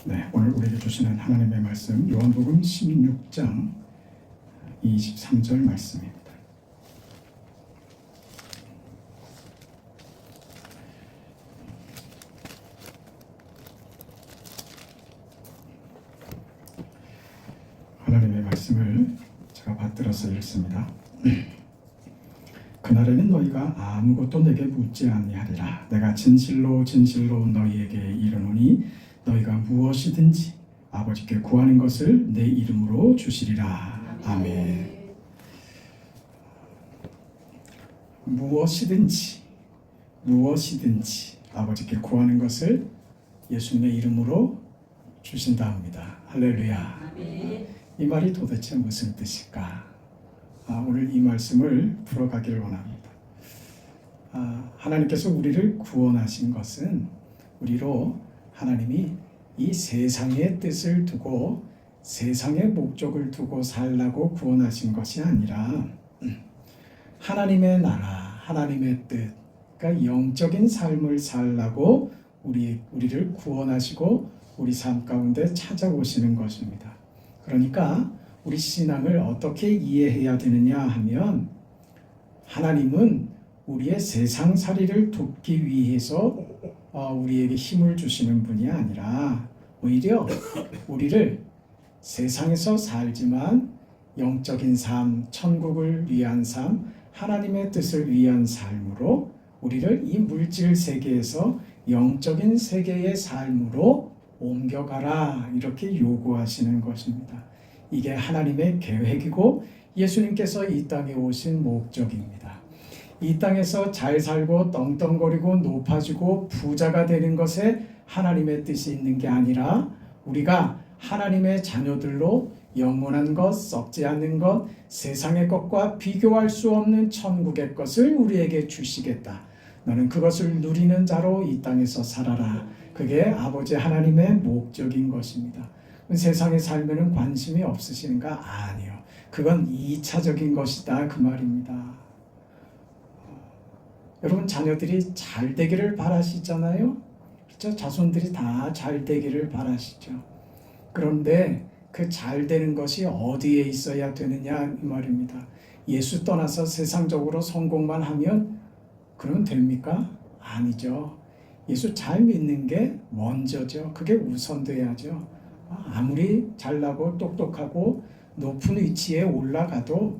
네, 오늘 우리에게 주시는 하나님의 말씀 요한복음 16장 23절 말씀입니다. 하나님의 말씀을 제가 받들어서 읽습니다. 그날에는 너희가 아무것도 내게 묻지 아니하리라. 내가 진실로 진실로 너희에게 이르노니 너희가 무엇이든지 아버지께 구하는 것을 내 이름으로 주시리라. 아멘. 무엇이든지 아버지께 구하는 것을 예수님의 이름으로 주신다 합니다. 할렐루야. 아멘. 이 말이 도대체 무슨 뜻일까? 오늘 이 말씀을 풀어가기를 원합니다. 하나님께서 우리를 구원하신 것은 우리로 하나님이 이 세상의 뜻을 두고 세상의 목적을 두고 살라고 구원하신 것이 아니라 하나님의 나라, 하나님의 뜻, 그러니까 영적인 삶을 살라고 우리를 구원하시고 우리 삶 가운데 찾아오시는 것입니다. 그러니까 우리 신앙을 어떻게 이해해야 되느냐 하면 하나님은 우리의 세상살이를 돕기 위해서 우리에게 힘을 주시는 분이 아니라 오히려 우리를 세상에서 살지만 영적인 삶, 천국을 위한 삶, 하나님의 뜻을 위한 삶으로 우리를 이 물질 세계에서 영적인 세계의 삶으로 옮겨가라 이렇게 요구하시는 것입니다. 이게 하나님의 계획이고 예수님께서 이 땅에 오신 목적입니다. 이 땅에서 잘 살고 떵떵거리고 높아지고 부자가 되는 것에 하나님의 뜻이 있는 게 아니라 우리가 하나님의 자녀들로 영원한 것, 썩지 않는 것, 세상의 것과 비교할 수 없는 천국의 것을 우리에게 주시겠다. 너는 그것을 누리는 자로 이 땅에서 살아라. 그게 아버지 하나님의 목적인 것입니다. 세상에 살면은 관심이 없으신가? 아니요. 그건 2차적인 것이다 그 말입니다. 여러분 자녀들이 잘 되기를 바라시잖아요. 그렇죠? 자손들이 다 잘 되기를 바라시죠. 그런데 그 잘 되는 것이 어디에 있어야 되느냐 이 말입니다. 예수 떠나서 세상적으로 성공만 하면 그러면 됩니까? 아니죠. 예수 잘 믿는 게 먼저죠. 그게 우선돼야죠. 아무리 잘나고 똑똑하고 높은 위치에 올라가도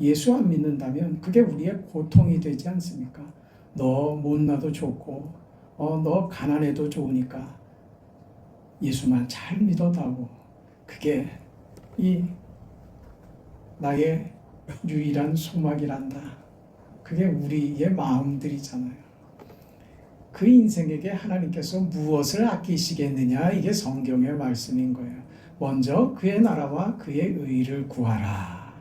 예수 안 믿는다면 그게 우리의 고통이 되지 않습니까? 너 못나도 좋고 너 가난해도 좋으니까 예수만 잘 믿어다오. 그게 이 나의 유일한 소망이란다. 그게 우리의 마음들이잖아요. 그 인생에게 하나님께서 무엇을 아끼시겠느냐 이게 성경의 말씀인 거예요. 먼저 그의 나라와 그의 의를 구하라.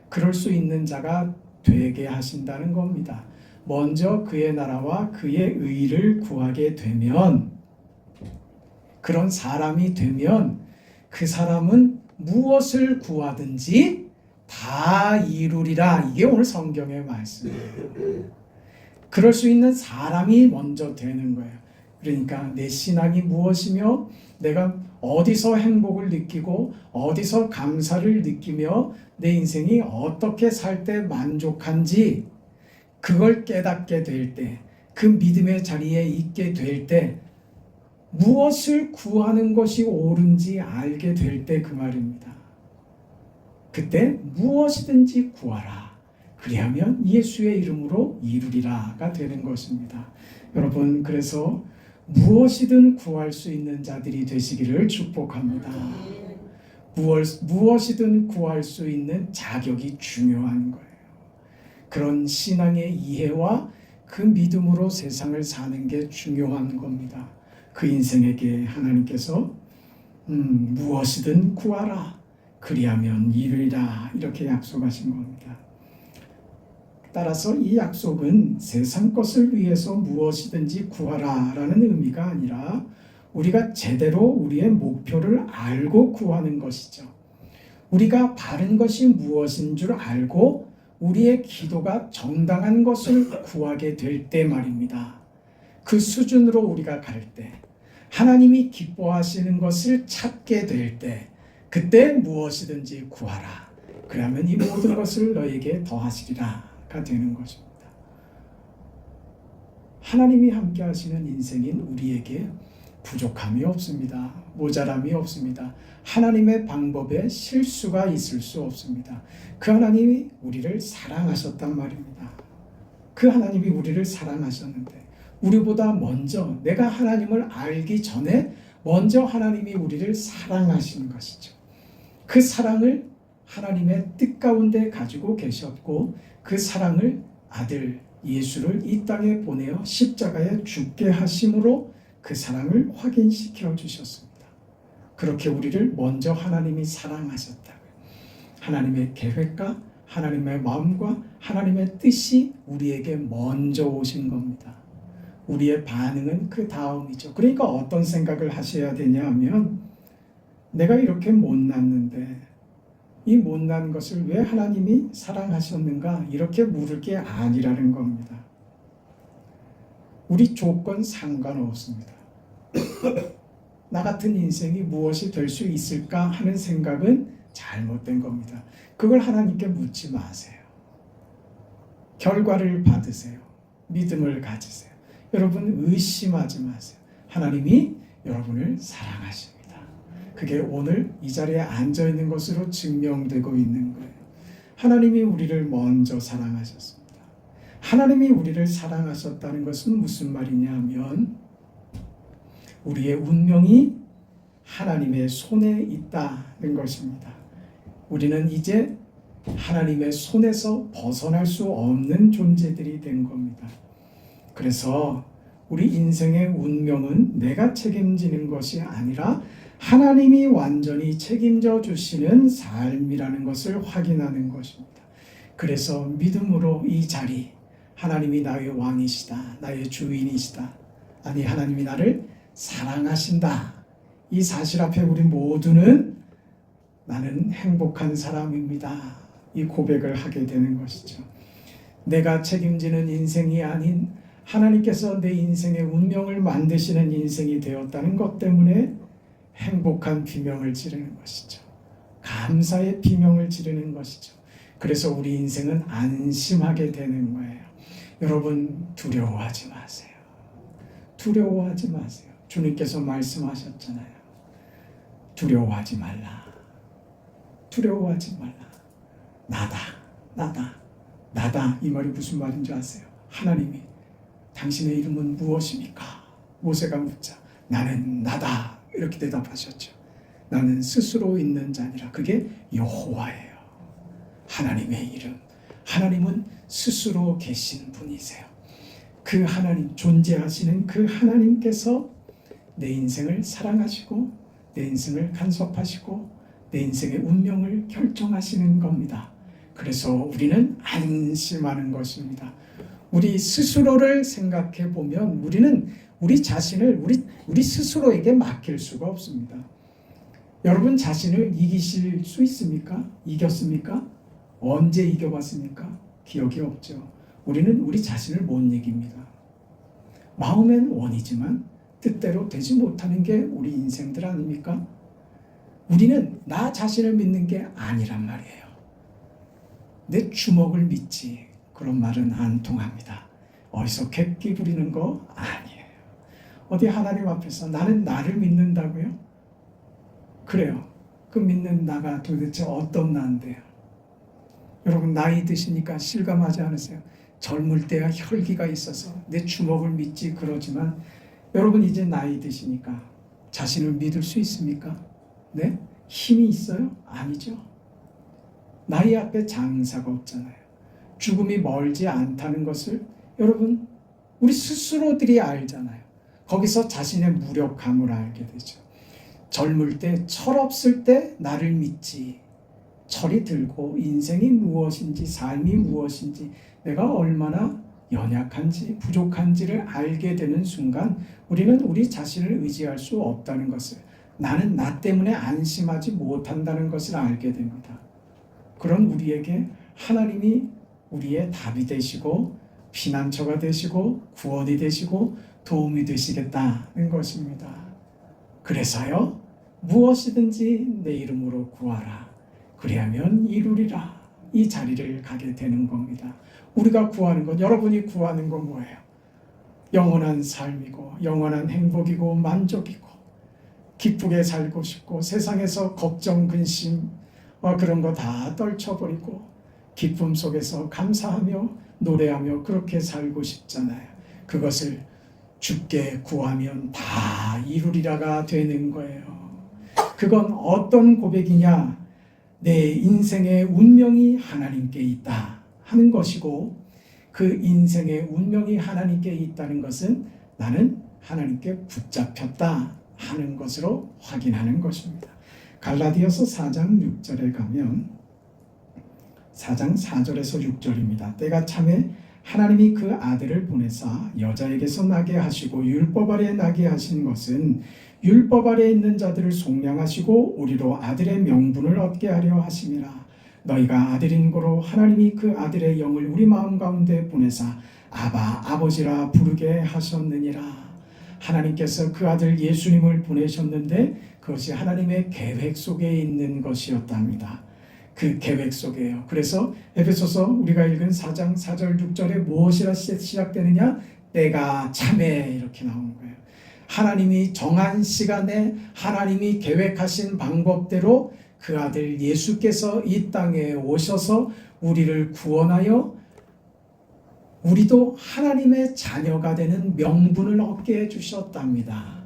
그럴 수 있는 자가 되게 하신다는 겁니다. 먼저 그의 나라와 그의 의를 구하게 되면 그런 사람이 되면 그 사람은 무엇을 구하든지 다 이루리라. 이게 오늘 성경의 말씀이에요. 그럴 수 있는 사람이 먼저 되는 거예요. 그러니까 내 신앙이 무엇이며 내가 어디서 행복을 느끼고 어디서 감사를 느끼며 내 인생이 어떻게 살 때 만족한지 그걸 깨닫게 될 때, 그 믿음의 자리에 있게 될 때 무엇을 구하는 것이 옳은지 알게 될 때 그 말입니다. 그때 무엇이든지 구하라. 그리하면 예수의 이름으로 이루리라가 되는 것입니다. 여러분 그래서 무엇이든 구할 수 있는 자들이 되시기를 축복합니다. 무엇이든 구할 수 있는 자격이 중요한 거예요. 그런 신앙의 이해와 그 믿음으로 세상을 사는 게 중요한 겁니다. 그 인생에게 하나님께서 무엇이든 구하라. 그리하면 이루리라 이렇게 약속하신 겁니다. 따라서 이 약속은 세상 것을 위해서 무엇이든지 구하라라는 의미가 아니라 우리가 제대로 우리의 목표를 알고 구하는 것이죠. 우리가 바른 것이 무엇인 줄 알고 우리의 기도가 정당한 것을 구하게 될 때 말입니다. 그 수준으로 우리가 갈 때 하나님이 기뻐하시는 것을 찾게 될 때 그때 무엇이든지 구하라. 그러면 이 모든 것을 너에게 더하시리라가 되는 것입니다. 하나님이 함께 하시는 인생인 우리에게 부족함이 없습니다. 모자람이 없습니다. 하나님의 방법에 실수가 있을 수 없습니다. 그 하나님이 우리를 사랑하셨단 말입니다. 그 하나님이 우리를 사랑하셨는데 우리보다 먼저 내가 하나님을 알기 전에 먼저 하나님이 우리를 사랑하신 것이죠. 그 사랑을 하나님의 뜻 가운데 가지고 계셨고 그 사랑을 아들 예수를 이 땅에 보내어 십자가에 죽게 하심으로 그 사랑을 확인시켜 주셨습니다. 그렇게 우리를 먼저 하나님이 사랑하셨다고요. 하나님의 계획과 하나님의 마음과 하나님의 뜻이 우리에게 먼저 오신 겁니다. 우리의 반응은 그 다음이죠. 그러니까 어떤 생각을 하셔야 되냐 하면 내가 이렇게 못났는데 이 못난 것을 왜 하나님이 사랑하셨는가 이렇게 물을 게 아니라는 겁니다. 우리 조건 상관없습니다. 나 같은 인생이 무엇이 될 수 있을까 하는 생각은 잘못된 겁니다. 그걸 하나님께 묻지 마세요. 결과를 받으세요. 믿음을 가지세요. 여러분 의심하지 마세요. 하나님이 여러분을 사랑하십니다. 그게 오늘 이 자리에 앉아 있는 것으로 증명되고 있는 거예요. 하나님이 우리를 먼저 사랑하셨습니다. 하나님이 우리를 사랑하셨다는 것은 무슨 말이냐 하면 우리의 운명이 하나님의 손에 있다는 것입니다. 우리는 이제 하나님의 손에서 벗어날 수 없는 존재들이 된 겁니다. 그래서 우리 인생의 운명은 내가 책임지는 것이 아니라 하나님이 완전히 책임져 주시는 삶이라는 것을 확인하는 것입니다. 그래서 믿음으로 이 자리, 하나님이 나의 왕이시다, 나의 주인이시다, 아니 하나님이 나를 사랑하신다, 이 사실 앞에 우리 모두는 나는 행복한 사람입니다, 이 고백을 하게 되는 것이죠. 내가 책임지는 인생이 아닌 하나님께서 내 인생의 운명을 만드시는 인생이 되었다는 것 때문에 행복한 비명을 지르는 것이죠. 감사의 비명을 지르는 것이죠. 그래서 우리 인생은 안심하게 되는 거예요. 여러분 두려워하지 마세요. 두려워하지 마세요. 주님께서 말씀하셨잖아요. 두려워하지 말라. 두려워하지 말라. 나다. 이 말이 무슨 말인지 아세요? 하나님이 당신의 이름은 무엇입니까? 모세가 묻자 나는 나다 이렇게 대답하셨죠. 나는 스스로 있는 자니라. 그게 여호와예요. 하나님의 이름. 하나님은 스스로 계신 분이세요. 그 하나님, 존재하시는 그 하나님께서 내 인생을 사랑하시고 내 인생을 간섭하시고 내 인생의 운명을 결정하시는 겁니다. 그래서 우리는 안심하는 것입니다. 우리 스스로를 생각해 보면 우리는 우리 자신을 우리 스스로에게 맡길 수가 없습니다. 여러분 자신을 이기실 수 있습니까? 이겼습니까? 언제 이겨봤습니까? 기억이 없죠. 우리는 우리 자신을 못 이깁니다. 마음엔 원이지만 뜻대로 되지 못하는 게 우리 인생들 아닙니까? 우리는 나 자신을 믿는 게 아니란 말이에요. 내 주먹을 믿지. 그런 말은 안 통합니다. 어디서 객기 부리는 거 아니에요. 어디 하나님 앞에서 나는 나를 믿는다고요? 그래요. 그 믿는 나가 도대체 어떤 나인데요? 여러분 나이 드시니까 실감하지 않으세요? 젊을 때야 혈기가 있어서 내 주먹을 믿지 그러지만 여러분 이제 나이 드시니까 자신을 믿을 수 있습니까? 네? 힘이 있어요? 아니죠. 나이 앞에 장사가 없잖아요. 죽음이 멀지 않다는 것을 여러분 우리 스스로들이 알잖아요. 거기서 자신의 무력함을 알게 되죠. 젊을 때 철없을 때 나를 믿지. 철이 들고 인생이 무엇인지 삶이 무엇인지 내가 얼마나 연약한지 부족한지를 알게 되는 순간 우리는 우리 자신을 의지할 수 없다는 것을, 나는 나 때문에 안심하지 못한다는 것을 알게 됩니다. 그런 우리에게 하나님이 우리의 답이 되시고 피난처가 되시고 구원이 되시고 도움이 되시겠다는 것입니다. 그래서요, 무엇이든지 내 이름으로 구하라. 그리하면 이루리라. 이 자리를 가게 되는 겁니다. 우리가 구하는 것, 여러분이 구하는 건 뭐예요? 영원한 삶이고 영원한 행복이고 만족이고 기쁘게 살고 싶고 세상에서 걱정, 근심 그런 거 다 떨쳐버리고 기쁨 속에서 감사하며 노래하며 그렇게 살고 싶잖아요. 그것을 주께 구하면 다 이루리라가 되는 거예요. 그건 어떤 고백이냐? 내 인생의 운명이 하나님께 있다 하는 것이고, 그 인생의 운명이 하나님께 있다는 것은 나는 하나님께 붙잡혔다 하는 것으로 확인하는 것입니다. 갈라디아서 4장 6절에 가면 4장 4절에서 6절입니다. 때가 참에 하나님이 그 아들을 보내사 여자에게서 나게 하시고 율법 아래 나게 하신 것은 율법 아래 있는 자들을 속량하시고 우리로 아들의 명분을 얻게 하려 하심이라. 너희가 아들인 고로 하나님이 그 아들의 영을 우리 마음 가운데 보내사 아바 아버지라 부르게 하셨느니라. 하나님께서 그 아들 예수님을 보내셨는데 그것이 하나님의 계획 속에 있는 것이었답니다. 그 계획 속에요. 그래서 에베소서 우리가 읽은 4장 4절 6절에 무엇이라 시작되느냐? 때가 참에 이렇게 나오는 거예요. 하나님이 정한 시간에 하나님이 계획하신 방법대로 그 아들 예수께서 이 땅에 오셔서 우리를 구원하여 우리도 하나님의 자녀가 되는 명분을 얻게 해주셨답니다.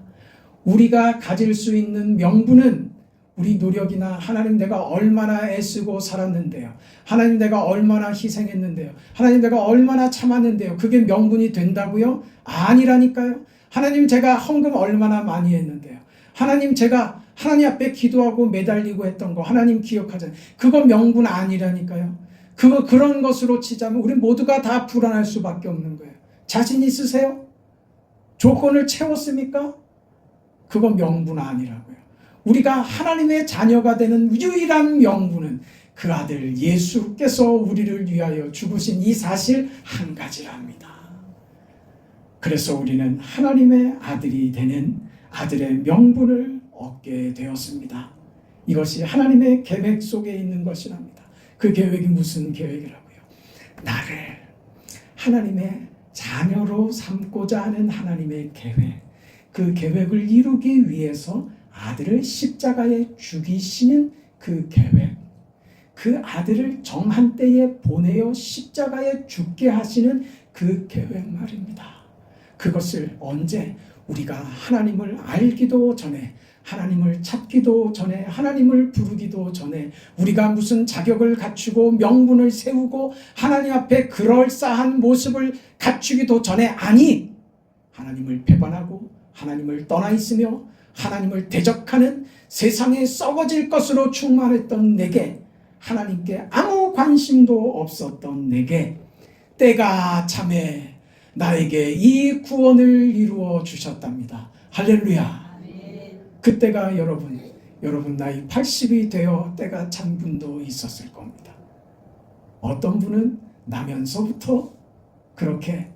우리가 가질 수 있는 명분은 우리 노력이나 하나님 내가 얼마나 애쓰고 살았는데요. 하나님 내가 얼마나 희생했는데요. 하나님 내가 얼마나 참았는데요. 그게 명분이 된다고요? 아니라니까요. 하나님 제가 헌금 얼마나 많이 했는데요. 하나님 제가 하나님 앞에 기도하고 매달리고 했던 거 하나님 기억하잖아요. 그거 명분 아니라니까요. 그런 것으로 치자면 우리 모두가 다 불안할 수밖에 없는 거예요. 자신 있으세요? 조건을 채웠습니까? 그거 명분 아니라고요. 우리가 하나님의 자녀가 되는 유일한 명분은 그 아들 예수께서 우리를 위하여 죽으신 이 사실 한 가지랍니다. 그래서 우리는 하나님의 아들이 되는 아들의 명분을 얻게 되었습니다. 이것이 하나님의 계획 속에 있는 것이랍니다. 그 계획이 무슨 계획이라고요? 나를 하나님의 자녀로 삼고자 하는 하나님의 계획, 그 계획을 이루기 위해서 아들을 십자가에 죽이시는 그 계획, 그 아들을 정한 때에 보내어 십자가에 죽게 하시는 그 계획 말입니다. 그것을 언제 우리가 하나님을 알기도 전에, 하나님을 찾기도 전에, 하나님을 부르기도 전에, 우리가 무슨 자격을 갖추고 명분을 세우고 하나님 앞에 그럴싸한 모습을 갖추기도 전에, 아니 하나님을 배반하고 하나님을 떠나 있으며 하나님을 대적하는 세상에 썩어질 것으로 충만했던 내게, 하나님께 아무 관심도 없었던 내게 때가 참에 나에게 이 구원을 이루어 주셨답니다. 할렐루야. 그때가 여러분 나이 80이 되어 때가 찬 분도 있었을 겁니다. 어떤 분은 나면서부터 그렇게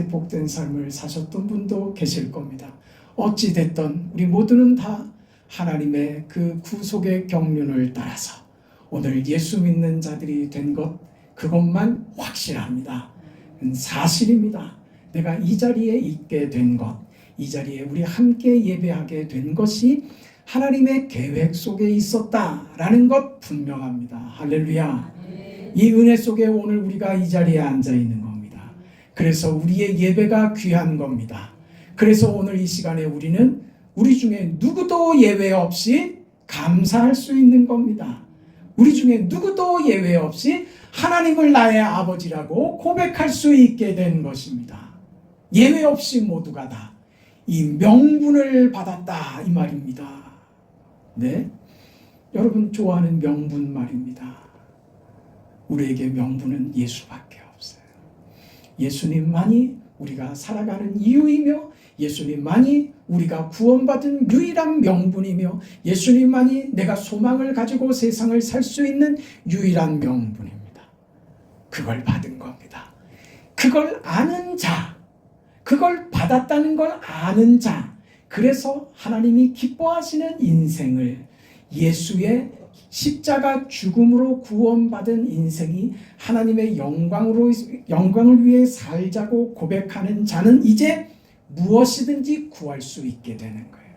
복된 삶을 사셨던 분도 계실 겁니다. 어찌 됐든 우리 모두는 다 하나님의 그 구속의 경륜을 따라서 오늘 예수 믿는 자들이 된 것, 그것만 확실합니다. 사실입니다. 내가 이 자리에 있게 된 것, 이 자리에 우리 함께 예배하게 된 것이 하나님의 계획 속에 있었다라는 것 분명합니다. 할렐루야. 이 은혜 속에 오늘 우리가 이 자리에 앉아 있는 겁니다. 그래서 우리의 예배가 귀한 겁니다. 그래서 오늘 이 시간에 우리는 우리 중에 누구도 예외 없이 감사할 수 있는 겁니다. 우리 중에 누구도 예외 없이 하나님을 나의 아버지라고 고백할 수 있게 된 것입니다. 예외 없이 모두가 다 이 명분을 받았다 이 말입니다. 네, 여러분 좋아하는 명분 말입니다. 우리에게 명분은 예수밖에 없어요. 예수님만이 우리가 살아가는 이유이며, 예수님만이 우리가 구원받은 유일한 명분이며, 예수님만이 내가 소망을 가지고 세상을 살 수 있는 유일한 명분입니다. 그걸 받은 겁니다. 그걸 아는 자, 그걸 받았다는 걸 아는 자, 그래서 하나님이 기뻐하시는 인생을 예수의 십자가 죽음으로 구원받은 인생이 하나님의 영광을 위해 살자고 고백하는 자는 이제 무엇이든지 구할 수 있게 되는 거예요.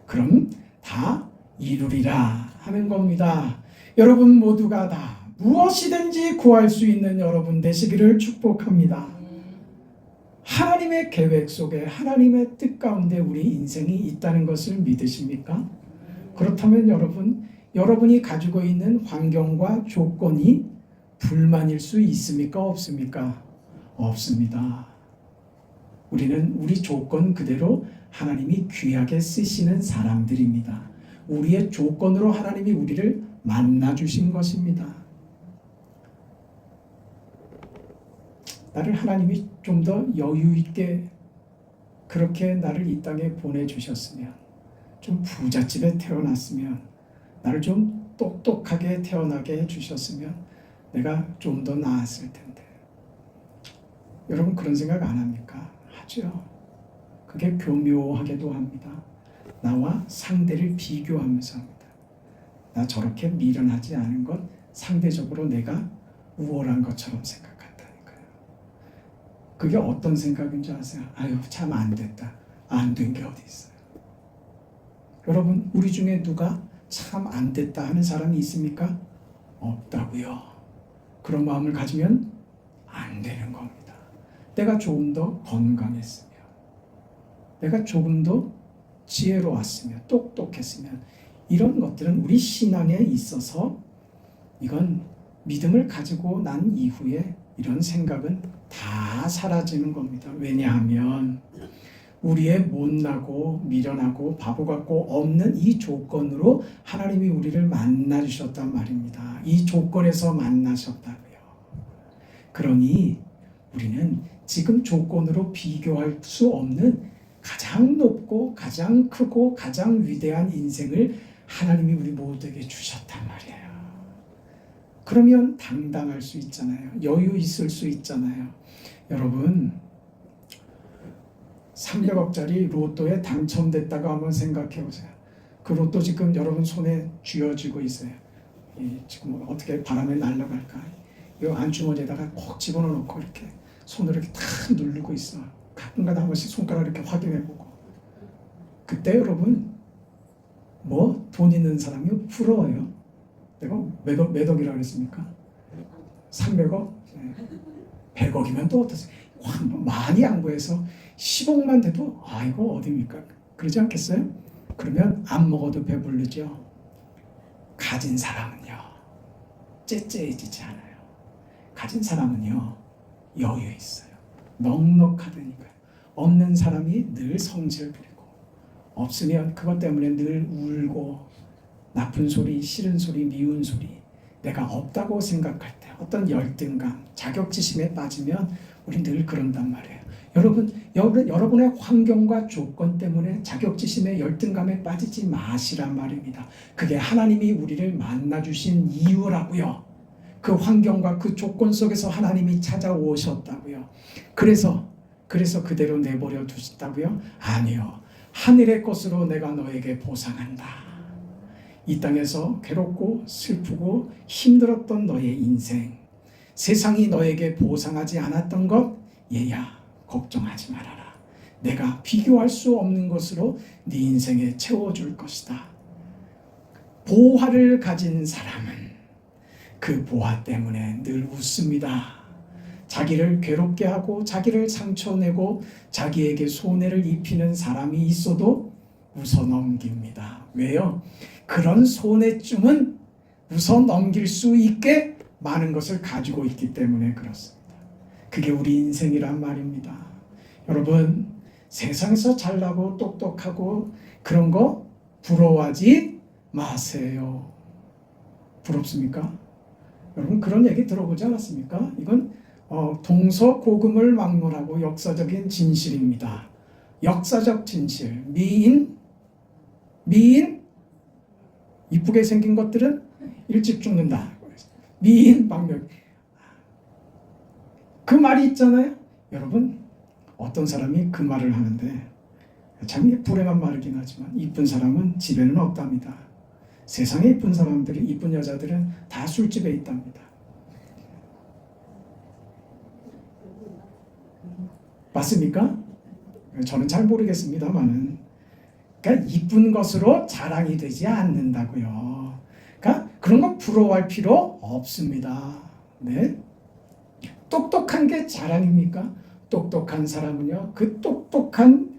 그럼 다 이루리라 하는 겁니다. 여러분 모두가 다 무엇이든지 구할 수 있는 여러분 되시기를 축복합니다. 하나님의 계획 속에 하나님의 뜻 가운데 우리 인생이 있다는 것을 믿으십니까? 그렇다면 여러분이 가지고 있는 환경과 조건이 불만일 수 있습니까? 없습니까? 없습니다. 우리는 우리 조건 그대로 하나님이 귀하게 쓰시는 사람들입니다. 우리의 조건으로 하나님이 우리를 만나주신 것입니다. 나를 하나님이 좀 더 여유 있게 그렇게 나를 이 땅에 보내주셨으면, 좀 부잣집에 태어났으면, 나를 좀 똑똑하게 태어나게 해주셨으면 내가 좀 더 나았을 텐데. 여러분 그런 생각 안 합니까? 하죠. 그게 교묘하게도 합니다. 나와 상대를 비교하면서 합니다. 나 저렇게 미련하지 않은 것 상대적으로 내가 우월한 것처럼 생각한다니까요. 그게 어떤 생각인지 아세요? 아유 참 안 됐다. 안 된 게 어디 있어요. 여러분 우리 중에 누가 참 안 됐다 하는 사람이 있습니까? 없다고요. 그런 마음을 가지면 안 되는 겁니다. 내가 조금 더 건강했으면, 내가 조금 더 지혜로웠으면, 똑똑했으면, 이런 것들은 우리 신앙에 있어서 이건 믿음을 가지고 난 이후에 이런 생각은 다 사라지는 겁니다. 왜냐하면 우리의 못나고 미련하고 바보 같고 없는 이 조건으로 하나님이 우리를 만나주셨단 말입니다. 이 조건에서 만나셨다고요. 그러니 우리는 지금 조건으로 비교할 수 없는 가장 높고 가장 크고 가장 위대한 인생을 하나님이 우리 모두에게 주셨단 말이에요. 그러면 당당할 수 있잖아요. 여유 있을 수 있잖아요. 여러분 300억짜리 로또에 당첨됐다고 한번 생각해 보세요. 그 로또 지금 여러분 손에 쥐어지고 있어요. 지금 어떻게 바람에 날아갈까? 이 안주머니에다가 콕 집어넣고 이렇게 손으로 이렇게 탁 누르고 있어. 가끔가다 한 번씩 손가락 이렇게 확인해보고. 그때 여러분 뭐 돈 있는 사람이 부러워요. 내가 몇 억이라고 그랬습니까? 300억? 100억이면 또 어떠세요? 많이 양보해서 10억만 돼도 이거 어딥니까? 그러지 않겠어요? 그러면 안 먹어도 배부르죠. 가진 사람은요 째째해지지 않아요. 가진 사람은요 여유 있어요. 넉넉하다니까요. 없는 사람이 늘 성질 부리고, 없으면 그것 때문에 늘 울고, 나쁜 소리, 싫은 소리, 미운 소리, 내가 없다고 생각할 때 어떤 열등감, 자격지심에 빠지면 우리 늘 그런단 말이에요. 여러분의 환경과 조건 때문에 자격지심에 열등감에 빠지지 마시란 말입니다. 그게 하나님이 우리를 만나주신 이유라고요. 그 환경과 그 조건 속에서 하나님이 찾아오셨다고요. 그래서 그대로 내버려 두셨다고요? 아니요. 하늘의 것으로 내가 너에게 보상한다. 이 땅에서 괴롭고 슬프고 힘들었던 너의 인생, 세상이 너에게 보상하지 않았던 것, 얘야 걱정하지 말아라. 내가 비교할 수 없는 것으로 네 인생에 채워줄 것이다. 보화를 가진 사람은 그 보화 때문에 늘 웃습니다. 자기를 괴롭게 하고 자기를 상처내고 자기에게 손해를 입히는 사람이 있어도 웃어 넘깁니다. 왜요? 그런 손해쯤은 웃어 넘길 수 있게 많은 것을 가지고 있기 때문에 그렇습니다. 그게 우리 인생이란 말입니다. 여러분 세상에서 잘나고 똑똑하고 그런 거 부러워하지 마세요. 부럽습니까? 여러분 그런 얘기 들어보지 않았습니까? 이건 동서고금을 막론하고 역사적인 진실입니다. 역사적 진실. 미인 이쁘게 생긴 것들은 일찍 죽는다. 미인 박멸. 그 말이 있잖아요. 여러분 어떤 사람이 그 말을 하는데 참 이게 불행한 말이긴 하지만 이쁜 사람은 집에는 없답니다. 세상에 이쁜 사람들이, 이쁜 여자들은 다 술집에 있답니다. 맞습니까? 저는 잘 모르겠습니다만은, 그러니까 이쁜 것으로 자랑이 되지 않는다고요. 그러니까 그런 거 부러워할 필요 없습니다. 네? 똑똑한 게 자랑입니까? 똑똑한 사람은요, 그 똑똑한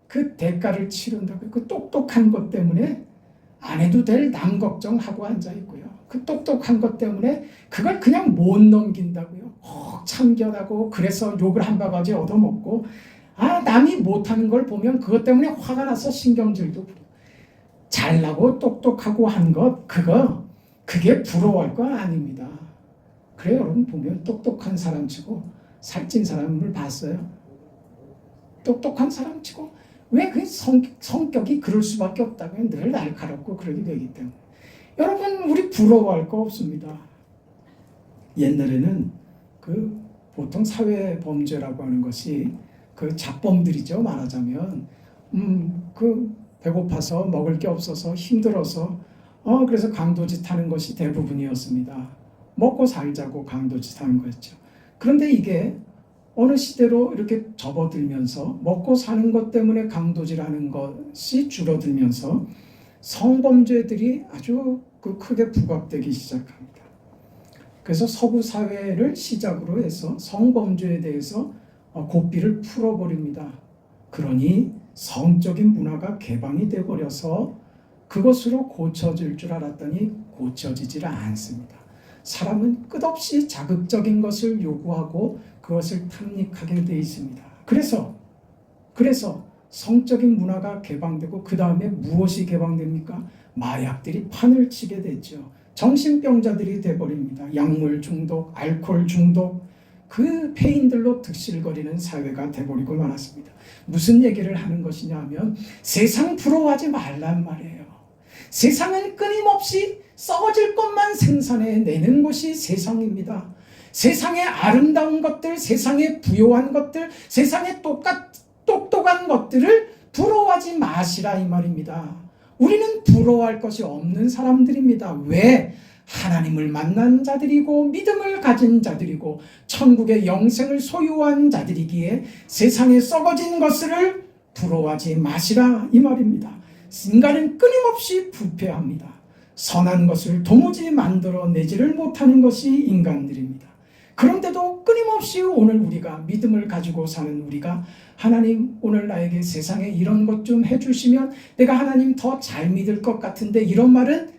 그 대가를 치른다고요. 그 똑똑한 것 때문에 안 해도 될 남 걱정하고 앉아 있고요. 그 똑똑한 것 때문에 그걸 그냥 못 넘긴다고요. 참견하고, 그래서 욕을 한 바가지 얻어먹고, 남이 못하는 걸 보면 그것 때문에 화가 나서 신경질도 부려. 잘나고 똑똑하고 한 것, 그게 부러워할 거 아닙니다. 그래요, 여러분 보면 똑똑한 사람 치고 살찐 사람을 봤어요? 똑똑한 사람 치고 왜 그 성격이 그럴 수밖에 없다고요. 늘 날카롭고 그러게 되기 때문에. 여러분, 우리 부러워할 거 없습니다. 옛날에는 그 보통 사회 범죄라고 하는 것이 그 잡범들이죠. 말하자면 그 배고파서 먹을 게 없어서 힘들어서 그래서 강도짓 하는 것이 대부분이었습니다. 먹고 살자고 강도짓 하는 거였죠. 그런데 이게 어느 시대로 이렇게 접어들면서 먹고 사는 것 때문에 강도질하는 것이 줄어들면서 성범죄들이 아주 크게 부각되기 시작합니다. 그래서 서구 사회를 시작으로 해서 성범죄에 대해서 고삐를 풀어버립니다. 그러니 성적인 문화가 개방이 되어버려서 그것으로 고쳐질 줄 알았더니 고쳐지질 않습니다. 사람은 끝없이 자극적인 것을 요구하고 그것을 탐닉하게 되어 있습니다. 그래서 성적인 문화가 개방되고 그 다음에 무엇이 개방됩니까? 마약들이 판을 치게 됐죠. 정신병자들이 돼버립니다. 약물 중독, 알코올 중독, 그 폐인들로 득실거리는 사회가 돼버리고 말았습니다. 무슨 얘기를 하는 것이냐 하면 세상 부러워하지 말란 말이에요. 세상은 끊임없이 썩어질 것만 생산해내는 것이 세상입니다. 세상의 아름다운 것들, 세상의 부요한 것들, 세상의 똑똑한 것들을 부러워하지 마시라 이 말입니다. 우리는 부러워할 것이 없는 사람들입니다. 왜? 하나님을 만난 자들이고 믿음을 가진 자들이고 천국의 영생을 소유한 자들이기에 세상에 썩어진 것을 부러워하지 마시라 이 말입니다. 인간은 끊임없이 부패합니다. 선한 것을 도무지 만들어내지를 못하는 것이 인간들입니다. 그런데도 끊임없이 오늘 우리가 믿음을 가지고 사는 우리가 하나님 오늘 나에게 세상에 이런 것 좀 해주시면 내가 하나님 더 잘 믿을 것 같은데, 이런 말은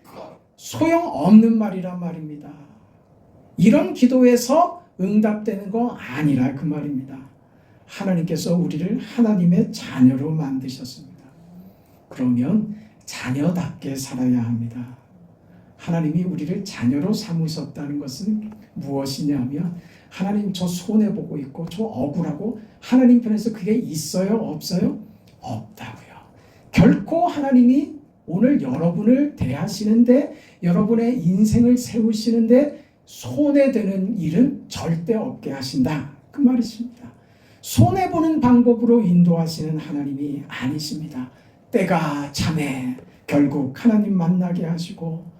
소용없는 말이란 말입니다. 이런 기도에서 응답되는 거 아니라 그 말입니다. 하나님께서 우리를 하나님의 자녀로 만드셨습니다. 그러면 자녀답게 살아야 합니다. 하나님이 우리를 자녀로 삼으셨다는 것은 무엇이냐면, 하나님 저 손해보고 있고 저 억울하고 하나님 편에서 그게 있어요? 없어요? 없다고요. 결코 하나님이 오늘 여러분을 대하시는데, 여러분의 인생을 세우시는데 손해되는 일은 절대 없게 하신다 그 말이십니다. 손해보는 방법으로 인도하시는 하나님이 아니십니다. 때가 참에 결국 하나님 만나게 하시고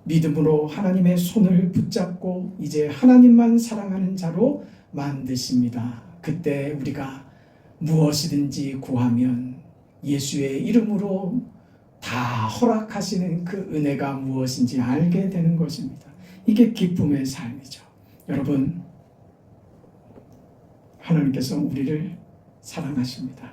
믿음으로 하나님의 손을 붙잡고 이제 하나님만 사랑하는 자로 만드십니다. 그때 우리가 무엇이든지 구하면 예수의 이름으로 다 허락하시는 그 은혜가 무엇인지 알게 되는 것입니다. 이게 기쁨의 삶이죠. 여러분, 하나님께서 우리를 사랑하십니다.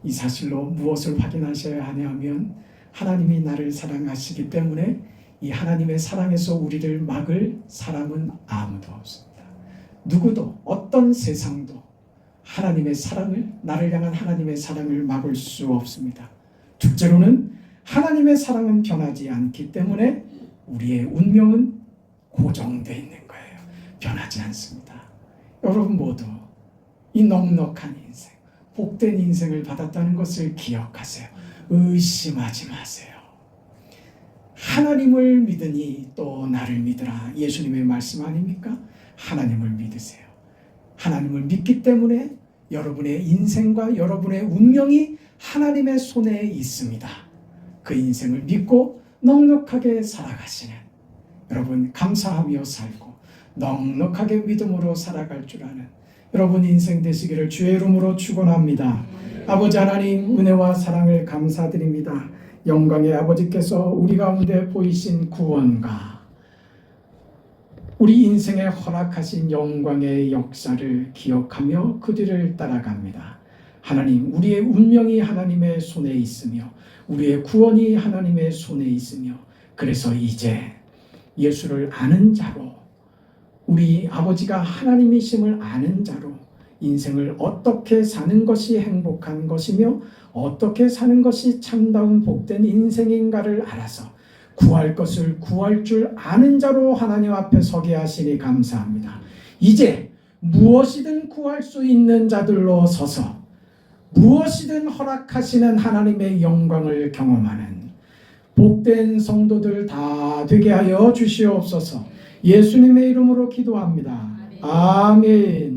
이 사실로 무엇을 확인하셔야 하냐면, 하나님이 나를 사랑하시기 때문에 이 하나님의 사랑에서 우리를 막을 사람은 아무도 없습니다. 누구도, 어떤 세상도 하나님의 사랑을, 나를 향한 하나님의 사랑을 막을 수 없습니다. 둘째로는 하나님의 사랑은 변하지 않기 때문에 우리의 운명은 고정되어 있는 거예요. 변하지 않습니다. 여러분 모두 이 넉넉한 인생, 복된 인생을 받았다는 것을 기억하세요. 의심하지 마세요. 하나님을 믿으니 또 나를 믿으라. 예수님의 말씀 아닙니까? 하나님을 믿으세요. 하나님을 믿기 때문에 여러분의 인생과 여러분의 운명이 하나님의 손에 있습니다. 그 인생을 믿고 넉넉하게 살아가시는 여러분, 감사하며 살고 넉넉하게 믿음으로 살아갈 줄 아는 여러분 인생 되시기를 주의 이름으로 축원합니다. 아버지 하나님, 은혜와 사랑을 감사드립니다. 영광의 아버지께서 우리 가운데 보이신 구원과 우리 인생에 허락하신 영광의 역사를 기억하며 그 뒤를 따라갑니다. 하나님, 우리의 운명이 하나님의 손에 있으며 우리의 구원이 하나님의 손에 있으며, 그래서 이제 예수를 아는 자로, 우리 아버지가 하나님이심을 아는 자로 인생을 어떻게 사는 것이 행복한 것이며 어떻게 사는 것이 참다운 복된 인생인가를 알아서 구할 것을 구할 줄 아는 자로 하나님 앞에 서게 하시니 감사합니다. 이제 무엇이든 구할 수 있는 자들로 서서 무엇이든 허락하시는 하나님의 영광을 경험하는 복된 성도들 다 되게 하여 주시옵소서. 예수님의 이름으로 기도합니다. 아멘.